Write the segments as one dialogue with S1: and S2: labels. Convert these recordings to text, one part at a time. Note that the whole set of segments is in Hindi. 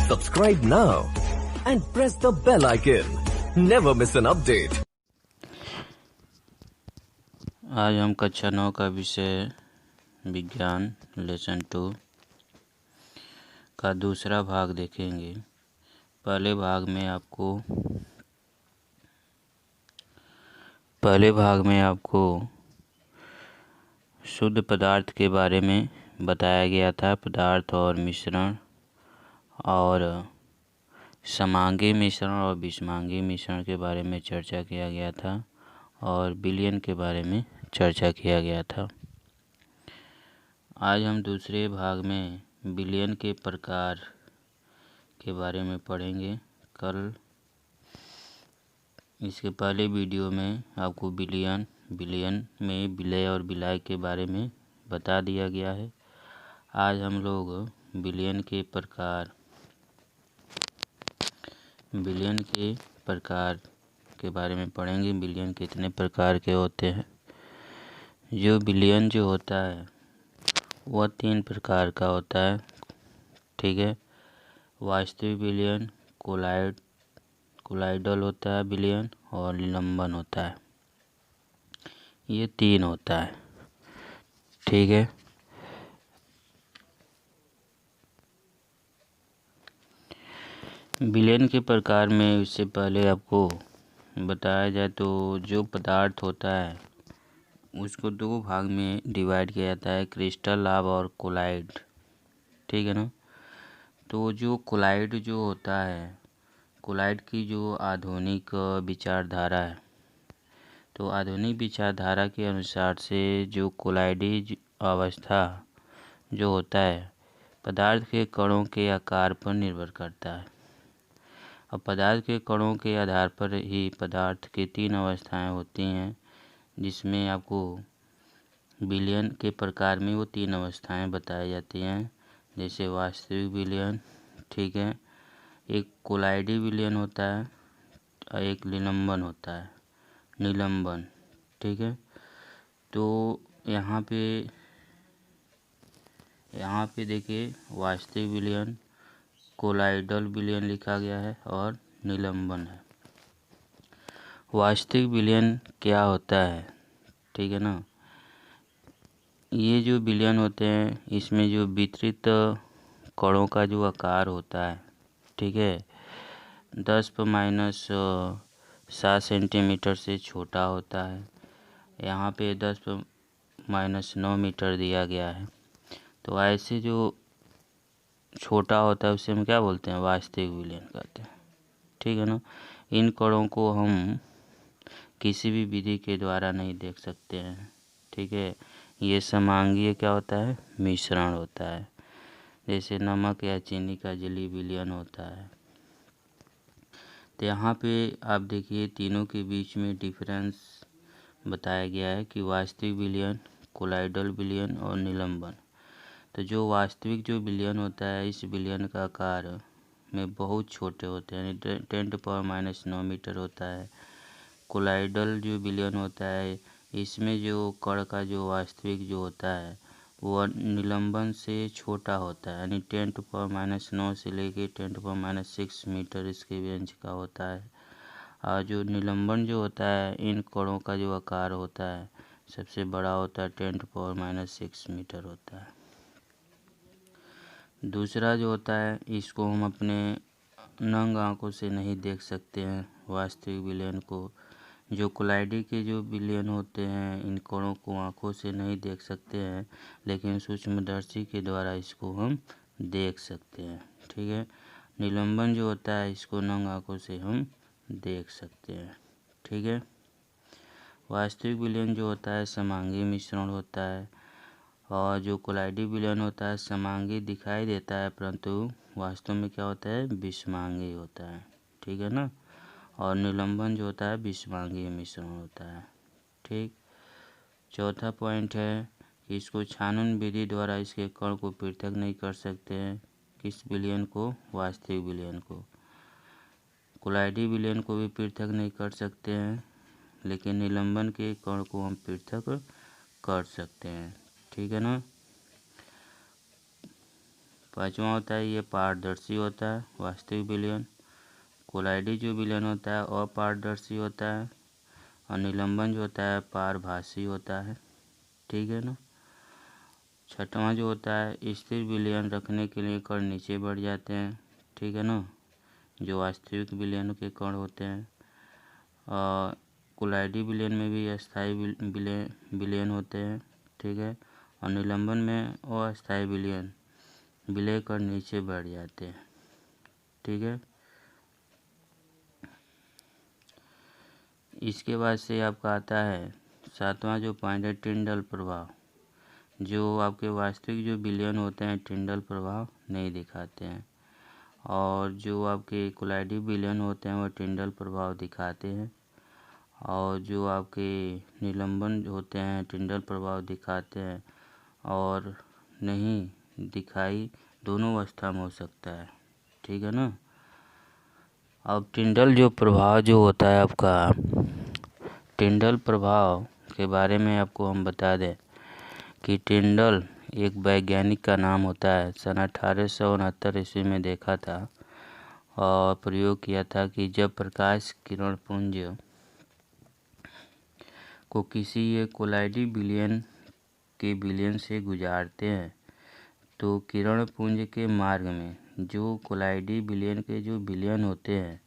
S1: Subscribe now and press the bell icon. Never miss an update.
S2: आज हम कक्षा 9 का विषय विज्ञान लेसन 2 का दूसरा भाग देखेंगे। पहले भाग में आपको शुद्ध पदार्थ के बारे में बताया गया था। पदार्थ और मिश्रण और समांगी मिश्रण और विषमांगी मिश्रण के बारे में चर्चा किया गया था और विलयन के बारे में चर्चा किया गया था। आज हम दूसरे भाग में विलयन के प्रकार के बारे में पढ़ेंगे। कल इसके पहले वीडियो में आपको विलयन में विलय और विलाय के बारे में बता दिया गया है। आज हम लोग विलयन के प्रकार के बारे में पढ़ेंगे। विलयन कितने प्रकार के होते हैं। जो विलयन जो होता है वह 3 प्रकार का होता है, ठीक है। वास्तविक विलयन, कोलाइडल होता है विलयन और निलंबन होता है। ये 3 होता है, ठीक है। विलयन के प्रकार में इससे पहले आपको बताया जाए तो जो पदार्थ होता है उसको 2 भाग में डिवाइड किया जाता है, क्रिस्टल लाभ और कोलाइड, ठीक है ना। तो जो कोलाइड जो होता है, कोलाइड की जो आधुनिक विचारधारा है, तो आधुनिक विचारधारा के अनुसार से जो कोलाइडी अवस्था जो होता है पदार्थ के कणों के आकार पर निर्भर करता है। अब पदार्थ के कणों के आधार पर ही पदार्थ की 3 अवस्थाएं होती हैं, जिसमें आपको विलयन के प्रकार में वो 3 अवस्थाएं बताई जाती हैं। जैसे वास्तविक विलयन, ठीक है, एक कोलाइडी विलयन होता है और एक निलंबन होता है, निलंबन, ठीक है। तो यहाँ पे देखिए वास्तविक विलयन, कोलाइडल विलयन लिखा गया है और निलंबन है। वास्तविक विलयन क्या होता है, ठीक है ना। ये जो विलयन होते हैं इसमें जो वितरित कणों का जो आकार होता है, ठीक है, 10⁻⁷ सेंटीमीटर से छोटा होता है। यहाँ पे 10⁻⁹ मीटर दिया गया है। तो ऐसे जो छोटा होता है उसे हम क्या बोलते हैं, वास्तविक विलयन कहते हैं, ठीक है ना। इन कणों को हम किसी भी विधि के द्वारा नहीं देख सकते हैं, ठीक है। ये समांगीय क्या होता है, मिश्रण होता है। जैसे नमक या चीनी का जलीय विलयन होता है। तो यहाँ पे आप देखिए तीनों के बीच में डिफरेंस बताया गया है कि वास्तविक विलयन, कोलाइडल विलयन और निलंबन। तो जो वास्तविक जो विलयन होता है इस विलयन का आकार में बहुत छोटे होते हैं, यानी 10⁻⁹ मीटर होता है। कोलाइडल जो विलयन होता है इसमें जो कण का जो वास्तविक जो होता है वह निलंबन से छोटा होता है, यानी 10⁻⁹ से लेके 10⁻⁶ मीटर इसके रेंज का होता है। और जो निलंबन जो होता है इन कणों का जो आकार होता है सबसे बड़ा होता है, 10⁻⁶ मीटर होता है। दूसरा जो होता है इसको हम अपने नंग आँखों से नहीं देख सकते हैं वास्तविक विलयन को। जो कोलाइडी के जो विलयन होते हैं इन कणों को आँखों से नहीं देख सकते हैं, लेकिन सूक्ष्मदर्शी के द्वारा इसको हम देख सकते हैं, ठीक है। निलंबन जो होता है इसको नंग आँखों से हम देख सकते हैं, ठीक है। वास्तविक विलयन जो होता है समांगी मिश्रण होता है और जो कोलाइडी विलयन होता है समांगी दिखाई देता है परंतु वास्तव में क्या होता है, विषमांगी होता है, ठीक है ना। और निलंबन जो होता है विषमांगी मिश्रण होता है, ठीक। चौथा पॉइंट है कि इसको छानन विधि द्वारा इसके कण को पृथक नहीं कर सकते हैं। किस विलयन को, वास्तविक विलयन को। कोलाइडी विलयन को भी पृथक नहीं कर सकते हैं, लेकिन निलंबन के कण को हम पृथक कर सकते हैं, ठीक है ना। पाँचवा होता है ये पारदर्शी होता है, वास्तविक विलयन। कोलाइडी जो विलयन होता है अपारदर्शी होता है, और निलंबन जो होता है पारभासी होता है। ठीक है ना। छठवां जो होता है स्थिर विलयन रखने के लिए कण नीचे बढ़ जाते हैं। ठीक है ना, जो वास्तविक विलयन के कण होते हैं। कोलाइडी विलयन में भी अस्थायी विलयन होते हैं। ठीक है, और निलंबन में अस्थायी विलय कण नीचे बढ़ जाते हैं। ठीक है, इसके बाद से आपका आता है सातवां जो पॉइंट है टिंडल प्रभाव। जो आपके वास्तविक जो विलयन होते हैं टिंडल प्रभाव नहीं दिखाते हैं, और जो आपके कोलाइडी विलयन होते हैं वो टिंडल प्रभाव दिखाते हैं, और जो आपके निलंबन होते हैं टिंडल प्रभाव दिखाते हैं और नहीं दिखाई दोनों अवस्था में हो सकता है। ठीक है ना। अब टिंडल जो प्रभाव जो होता है आपका, टिंडल प्रभाव के बारे में आपको हम बता दें कि टिंडल एक वैज्ञानिक का नाम होता है। सन 1869 ईस्वी में देखा था और प्रयोग किया था कि जब प्रकाश किरण पुंज को किसी एक कोलाइडी विलयन के विलयन से गुजारते हैं तो किरण पुंज के मार्ग में जो कोलाइडी विलयन के जो विलयन होते हैं,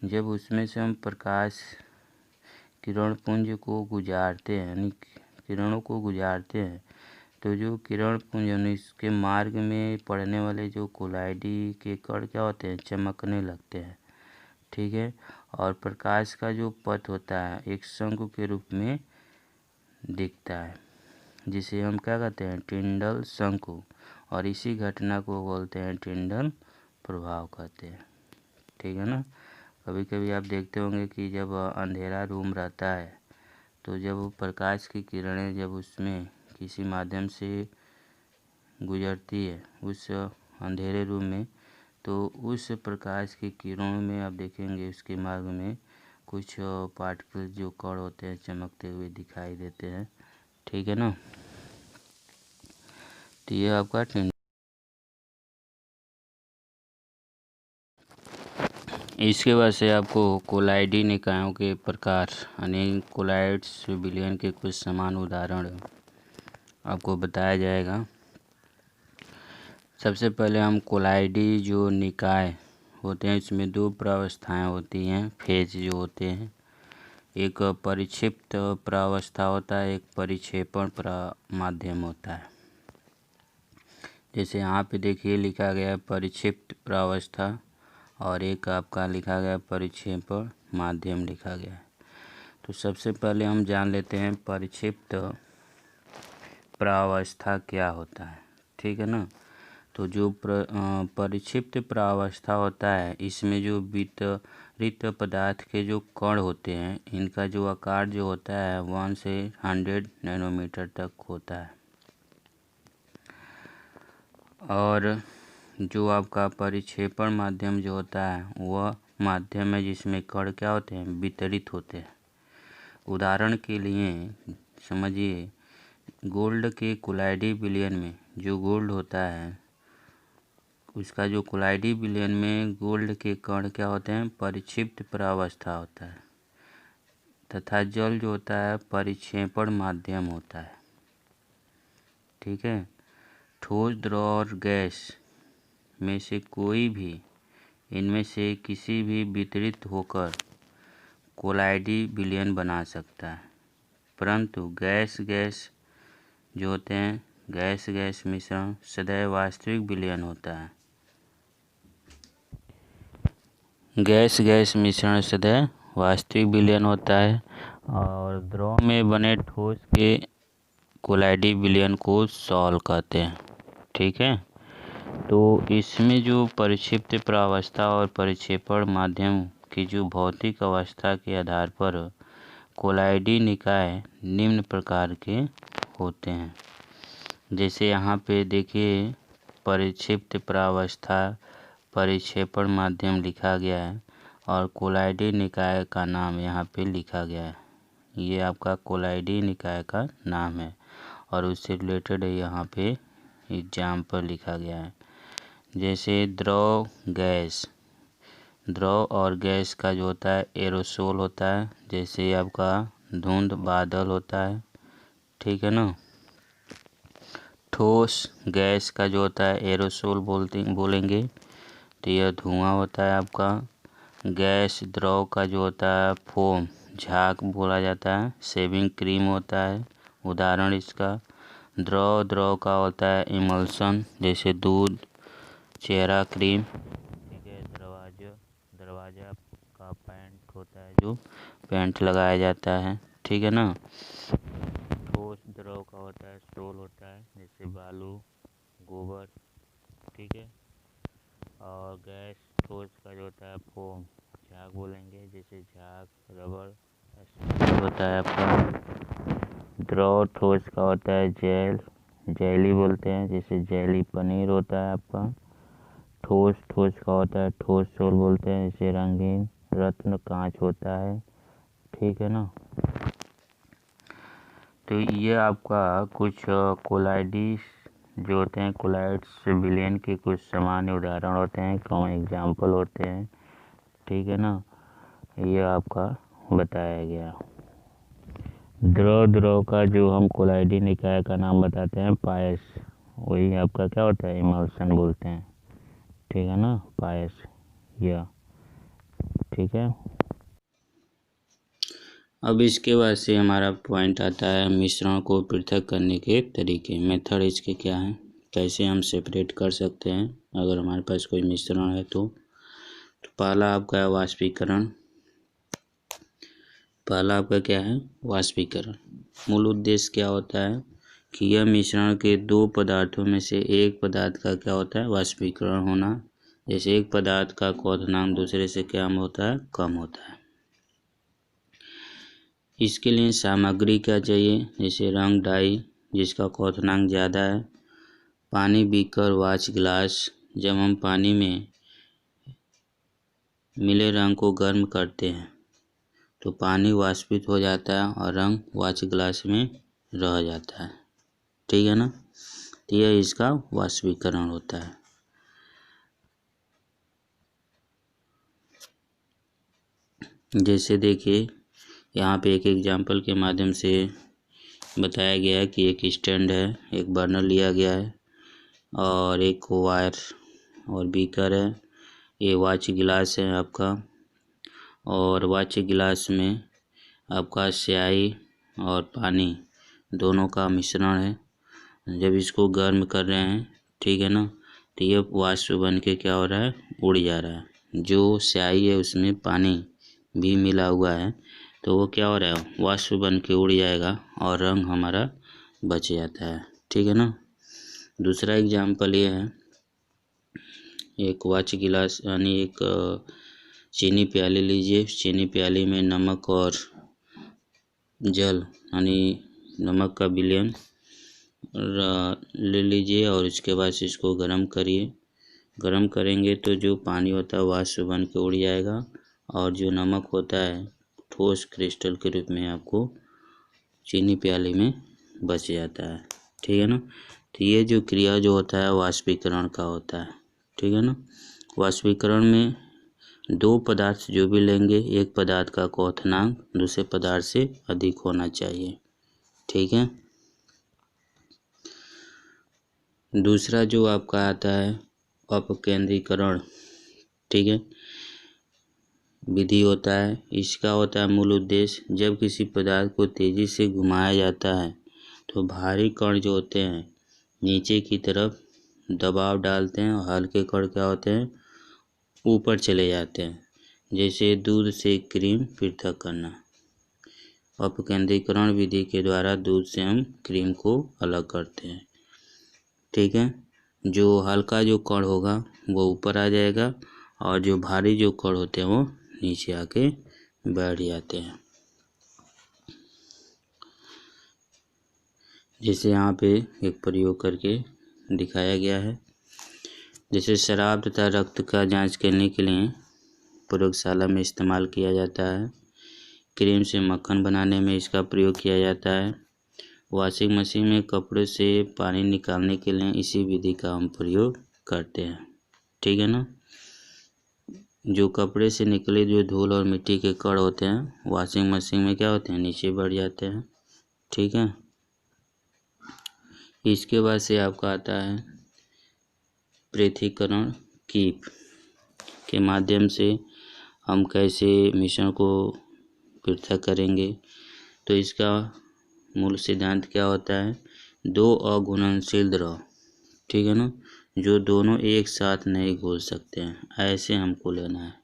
S2: जब उसमें से हम प्रकाश किरण पुंज को गुजारते हैं यानी किरणों को गुजारते हैं तो जो किरण पुंज यानी इसके मार्ग में पड़ने वाले जो कोलाइडी के कण क्या होते हैं, चमकने लगते हैं। ठीक है, और प्रकाश का जो पथ होता है एक शंकु के रूप में दिखता है, जिसे हम क्या कहते हैं, टिंडल शंकु, और इसी घटना को बोलते हैं टिंडल प्रभाव कहते हैं। ठीक है ना। कभी कभी आप देखते होंगे कि जब अंधेरा रूम रहता है तो जब प्रकाश की किरणें जब उसमें किसी माध्यम से गुजरती है उस अंधेरे रूम में, तो उस प्रकाश की किरणों में आप देखेंगे उसके मार्ग में कुछ पार्टिकल जो कण होते हैं चमकते हुए दिखाई देते हैं। ठीक है ना। तो ये आपका इसके बाद से आपको कोलाइडी निकायों के प्रकार यानी कोलाइड्स विलयन के कुछ समान उदाहरण आपको बताया जाएगा। सबसे पहले हम कोलाइडी जो निकाय होते हैं इसमें दो प्रावस्थाएं होती हैं, फेज जो होते हैं। एक परिक्षिप्त प्रावस्था होता है, एक परिक्षेपण माध्यम होता है। जैसे यहाँ पे देखिए लिखा गया है परिक्षिप्त प्रावस्था और एक आपका लिखा गया परिक्षेपण माध्यम लिखा गया है। तो सबसे पहले हम जान लेते हैं परिक्षिप्त प्रावस्था क्या होता है। ठीक है ना। तो जो परिक्षिप्त प्रावस्था होता है इसमें जो वितरित पदार्थ के जो कण होते हैं इनका जो आकार जो होता है 1 से 100 नैनोमीटर तक होता है, और जो आपका परिक्षेपण माध्यम जो होता है वह माध्यम है जिसमें कण क्या होते हैं, वितरित होते हैं। उदाहरण के लिए समझिए गोल्ड के कोलाइडी विलयन में जो गोल्ड होता है उसका जो कोलाइडी विलयन में गोल्ड के कण क्या होते हैं, परिक्षिप्त प्रावस्था होता है, तथा जल जो होता है परिक्षेपण माध्यम होता है। ठीक है। ठोस, द्रव और गैस में से कोई भी इनमें से किसी भी वितरित होकर कोलाइडी विलयन बना सकता है, परंतु गैस जो होते हैं गैस मिश्रण सदैव वास्तविक विलयन होता है। गैस मिश्रण सदैव वास्तविक विलयन होता है, और द्रव में बने ठोस के कोलाइडी विलयन को सॉल्व कहते हैं। ठीक है। तो इसमें जो परिक्षिप्त प्रावस्था और परिक्षेपण माध्यम की जो भौतिक अवस्था के आधार पर कोलाइडी निकाय निम्न प्रकार के होते हैं। जैसे यहाँ पे देखिए परिक्षिप्त प्रावस्था परिक्षेपण माध्यम लिखा गया है और कोलाइडी निकाय का नाम यहाँ पे लिखा गया है। ये आपका कोलाइडी निकाय का नाम है और उससे रिलेटेड यहाँ पे एग्जाम्पल लिखा गया है। जैसे द्रव और गैस का जो होता है एरोसोल होता है, जैसे आपका धुंध बादल होता है, ठीक है ना। ठोस गैस का जो होता है एरोसोल बोलेंगे, तो यह धुआं होता है आपका। गैस द्रव का जो होता है फोम झाग बोला जाता है। शेविंग क्रीम होता है उदाहरण इसका। द्रव का होता है इमल्सन, जैसे दूध, चेहरा क्रीम, ठीक है। दरवाजा का पेंट होता है, जो पेंट लगाया जाता है, ठीक है ना। ठोस द्रव का होता है सोल होता है, जैसे बालू, गोबर, ठीक है। और गैस ठोस का जो होता है फोम झाग बोलेंगे, जैसे झाग, रबड़ होता है आपका। द्रव ठोस का होता है जेली बोलते हैं, जैसे जेली पनीर होता है आपका। ठोस का होता है ठोस सोल बोलते हैं, जैसे रंगीन रत्न कांच होता है, ठीक है ना। तो ये आपका कुछ कोलाइड्स जो होते हैं, कोलाइड्स विलयन के कुछ सामान्य उदाहरण होते हैं, कॉमन एग्जाम्पल होते हैं, ठीक है ना। ये आपका बताया गया। द्रव का जो हम कोलाइडी निकाय का नाम बताते हैं पायस, वही आपका क्या होता है इमल्सन बोलते हैं, ठीक है ना, पायस या, ठीक है। अब इसके बाद से हमारा पॉइंट आता है मिश्रण को पृथक करने के तरीके। मेथड इसके क्या हैं, कैसे हम सेपरेट कर सकते हैं अगर हमारे पास कोई मिश्रण है तो पहला आपका है वाष्पीकरण। पहला आपका क्या है वाष्पीकरण। मूल उद्देश्य क्या होता है कि यह मिश्रण के दो पदार्थों में से एक पदार्थ का क्या होता है वाष्पीकरण होना। जैसे एक पदार्थ का क्वथनांक दूसरे से क्या होता है कम होता है। इसके लिए सामग्री क्या चाहिए, जैसे रंग डाई जिसका क्वथनांक ज़्यादा है, पानी बीकर वाच ग्लास। जब हम पानी में मिले रंग को गर्म करते हैं तो पानी वाष्पित हो जाता है और रंग वाच ग्लास में रह जाता है, ठीक है ना। तो यह इसका वाष्पीकरण होता है। जैसे देखिए यहाँ पे एक एग्जाम्पल के माध्यम से बताया गया है कि एक स्टैंड है, एक बर्नर लिया गया है और एक वायर और बीकर है। ये वाच गिलास है आपका, और वाच गिलास में आपका स्याही और पानी दोनों का मिश्रण है। जब इसको गर्म कर रहे हैं, ठीक है ना, तो ये वाष्प बन के क्या हो रहा है उड़ जा रहा है। जो स्याही है उसमें पानी भी मिला हुआ है, तो वो क्या हो रहा है वाष्प बन के उड़ जाएगा और रंग हमारा बच जाता है, ठीक है ना। दूसरा एग्जाम्पल ये है, एक वाच गिलास यानी एक चीनी प्याली लीजिए। चीनी प्याली में नमक और जल यानी नमक का विलयन ले लीजिए और उसके बाद इसको गर्म करिए। गर्म करेंगे तो जो पानी होता है वाष्प बन के उड़ जाएगा और जो नमक होता है ठोस क्रिस्टल के रूप में आपको चीनी प्याली में बच जाता है, ठीक है ना। तो ये जो क्रिया जो होता है वाष्पीकरण का होता है, ठीक है ना। वाष्पीकरण में दो पदार्थ जो भी लेंगे, एक पदार्थ का क्वथनांक दूसरे पदार्थ से अधिक होना चाहिए, ठीक है। दूसरा जो आपका आता है अपकेंद्रीकरण, ठीक है, विधि होता है। इसका होता है मूल उद्देश्य जब किसी पदार्थ को तेजी से घुमाया जाता है तो भारी कण जो होते हैं नीचे की तरफ दबाव डालते हैं और हल्के कण क्या होते हैं ऊपर चले जाते हैं। जैसे दूध से क्रीम पृथक करना, अपकेंद्रीकरण विधि के द्वारा दूध से हम क्रीम को अलग करते हैं, ठीक है। जो हल्का जो कण होगा वो ऊपर आ जाएगा और जो भारी जो कण होते हैं वो नीचे आके बैठ जाते हैं। जैसे यहाँ पे एक प्रयोग करके दिखाया गया है। जैसे शराब तथा रक्त का जांच करने के लिए प्रयोगशाला में इस्तेमाल किया जाता है। क्रीम से मक्खन बनाने में इसका प्रयोग किया जाता है। वॉशिंग मशीन में कपड़े से पानी निकालने के लिए इसी विधि का हम प्रयोग करते हैं। ठीक है ना। जो कपड़े से निकले जो धूल और मिट्टी के कण होते हैं वॉशिंग मशीन में क्या होते हैं, नीचे बढ़ जाते हैं। ठीक है। इसके बाद से आपका आता है पृथक्करण कीप के माध्यम से हम कैसे मिश्रण को पृथक करेंगे। तो इसका मूल सिद्धांत क्या होता है, दो अघुलनशील द्रव, ठीक है ना, जो दोनों एक साथ नहीं घुल सकते हैं, ऐसे हमको लेना है,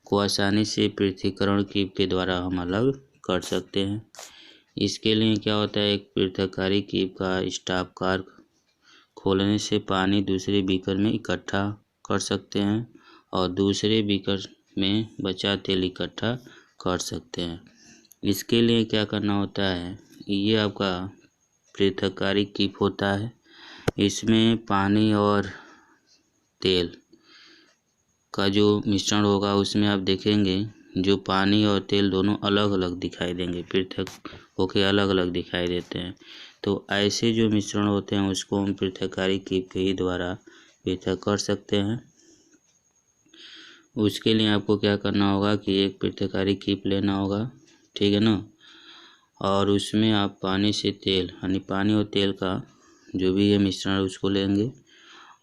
S2: को आसानी से पृथक्करण कीप के द्वारा हम अलग कर सकते हैं। इसके लिए क्या होता है, एक पृथककारी कीप का स्टॉप कॉर्क खोलने से पानी दूसरे बीकर में इकट्ठा कर सकते हैं और दूसरे बीकर में बचा तेल इकट्ठा कर सकते हैं। इसके लिए क्या करना होता है, ये आपका पृथककारी कीप होता है। इसमें पानी और तेल का जो मिश्रण होगा उसमें आप देखेंगे जो पानी और तेल दोनों अलग अलग दिखाई देंगे, पृथक होके अलग अलग दिखाई देते हैं। तो ऐसे जो मिश्रण होते हैं उसको हम पृथककारी कीप के ही द्वारा पृथक कर सकते हैं। उसके लिए आपको क्या करना होगा कि एक पृथककारी कीप लेना होगा, ठीक है ना, और उसमें आप पानी से तेल यानी पानी और तेल का जो भी है मिश्रण उसको लेंगे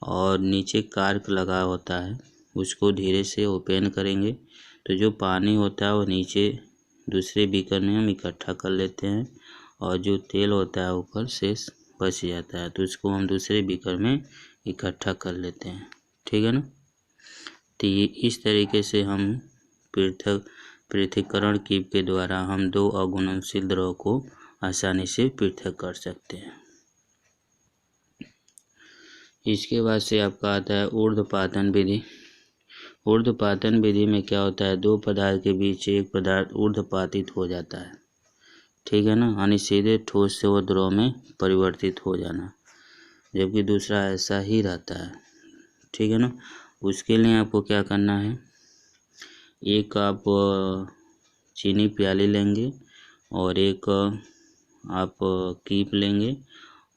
S2: और नीचे कार्क लगा होता है उसको धीरे से ओपन करेंगे। तो जो पानी होता है वो नीचे दूसरे बीकर में हम इकट्ठा कर लेते हैं और जो तेल होता है ऊपर से बच जाता है तो उसको हम दूसरे बीकर में इकट्ठा कर लेते हैं, ठीक है ना। तो ये इस तरीके से हम पृथक्करण कीप के द्वारा हम दो अघुलनशील द्रव को आसानी से पृथक कर सकते हैं। इसके बाद से आपका आता है ऊर्ध्वपातन विधि। ऊर्ध्वपातन विधि में क्या होता है, दो पदार्थ के बीच एक पदार्थ ऊर्ध्वपातित हो जाता है, ठीक है ना, यानी सीधे ठोस से वो द्रव में परिवर्तित हो जाना, जबकि दूसरा ऐसा ही रहता है, ठीक है ना। उसके लिए आपको क्या करना है, एक आप चीनी प्याली लेंगे और एक आप कीप लेंगे,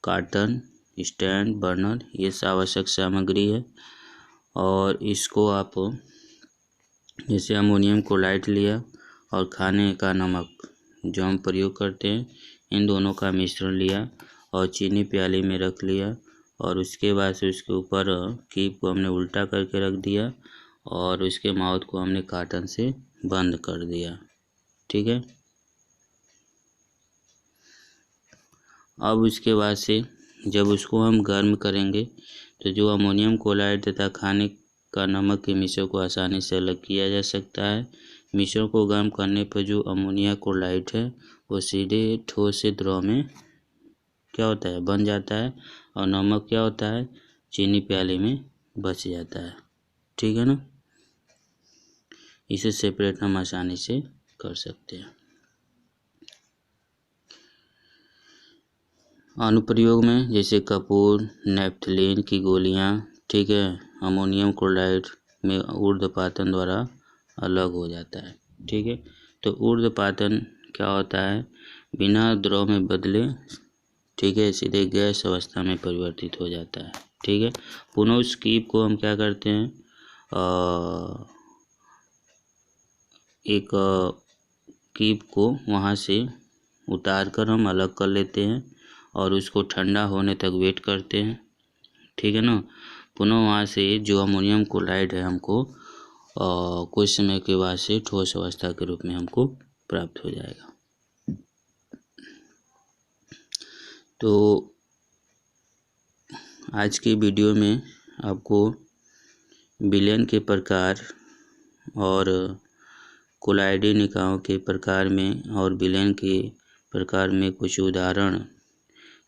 S2: कार्टन, स्टैंड, बर्नर, ये आवश्यक सामग्री है। और इसको आप जैसे अमोनियम क्लोराइड लिया और खाने का नमक जो हम प्रयोग करते हैं इन दोनों का मिश्रण लिया और चीनी प्याली में रख लिया और उसके बाद से उसके ऊपर कीप को हमने उल्टा करके रख दिया और उसके माउथ को हमने काटन से बंद कर दिया, ठीक है। अब उसके बाद से जब उसको हम गर्म करेंगे तो जो अमोनियम क्लोराइड तथा खाने का नमक के मिश्रण को आसानी से अलग किया जा सकता है। मिश्रण को गर्म करने पर जो अमोनिया क्लोराइड है वो सीधे ठोस से द्रव में क्या होता है, बन जाता है और नमक क्या होता है, चीनी प्याली में बच जाता है, ठीक है ना। इसे सेपरेट हम आसानी से कर सकते हैं। अनुप्रयोग में जैसे कपूर, नेफ्थलीन की गोलियां, ठीक है, अमोनियम क्लोराइड में ऊर्ध्वपातन द्वारा अलग हो जाता है, ठीक है। तो ऊर्ध्वपातन क्या होता है, बिना द्रव में बदले, ठीक है, सीधे गैस अवस्था में परिवर्तित हो जाता है, ठीक है। पुनः उस कीप को हम क्या करते हैं, एक कीप को वहाँ से उतार कर हम अलग कर लेते हैं और उसको ठंडा होने तक वेट करते हैं, ठीक है ना। पुनः वहाँ से जो अमोनियम क्लोराइड है हमको कुछ समय के बाद से ठोस अवस्था के रूप में हमको प्राप्त हो जाएगा। तो आज की वीडियो में आपको विलयन के प्रकार और कोलाइडी निकायों के प्रकार में और विलयन के प्रकार में कुछ उदाहरण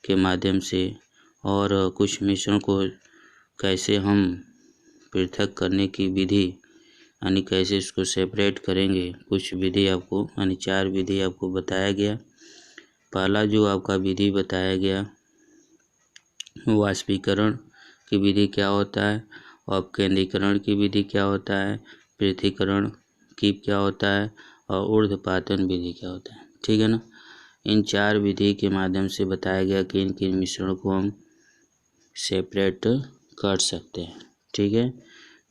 S2: के माध्यम से और कुछ मिश्रण को कैसे हम पृथक करने की विधि यानी कैसे इसको सेपरेट करेंगे, कुछ विधि आपको यानी 4 विधि आपको बताया गया। पहला जो आपका विधि बताया गया वाष्पीकरण की विधि क्या होता है, अपकेंद्रीकरण की विधि क्या होता है, पृथक्करण कीप क्या होता है और ऊर्ध्वपातन विधि क्या होता है, ठीक है ना। इन 4 विधि के माध्यम से बताया गया कि इन किन मिश्रणों को हम सेपरेट कर सकते हैं, ठीक है।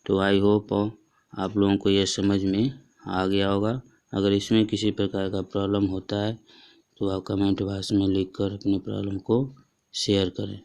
S2: तो आई होप आप लोगों को ये समझ में आ गया होगा। अगर इसमें किसी प्रकार का प्रॉब्लम होता है तो आप कमेंट बॉक्स में लिखकर अपनी प्रॉब्लम को शेयर करें।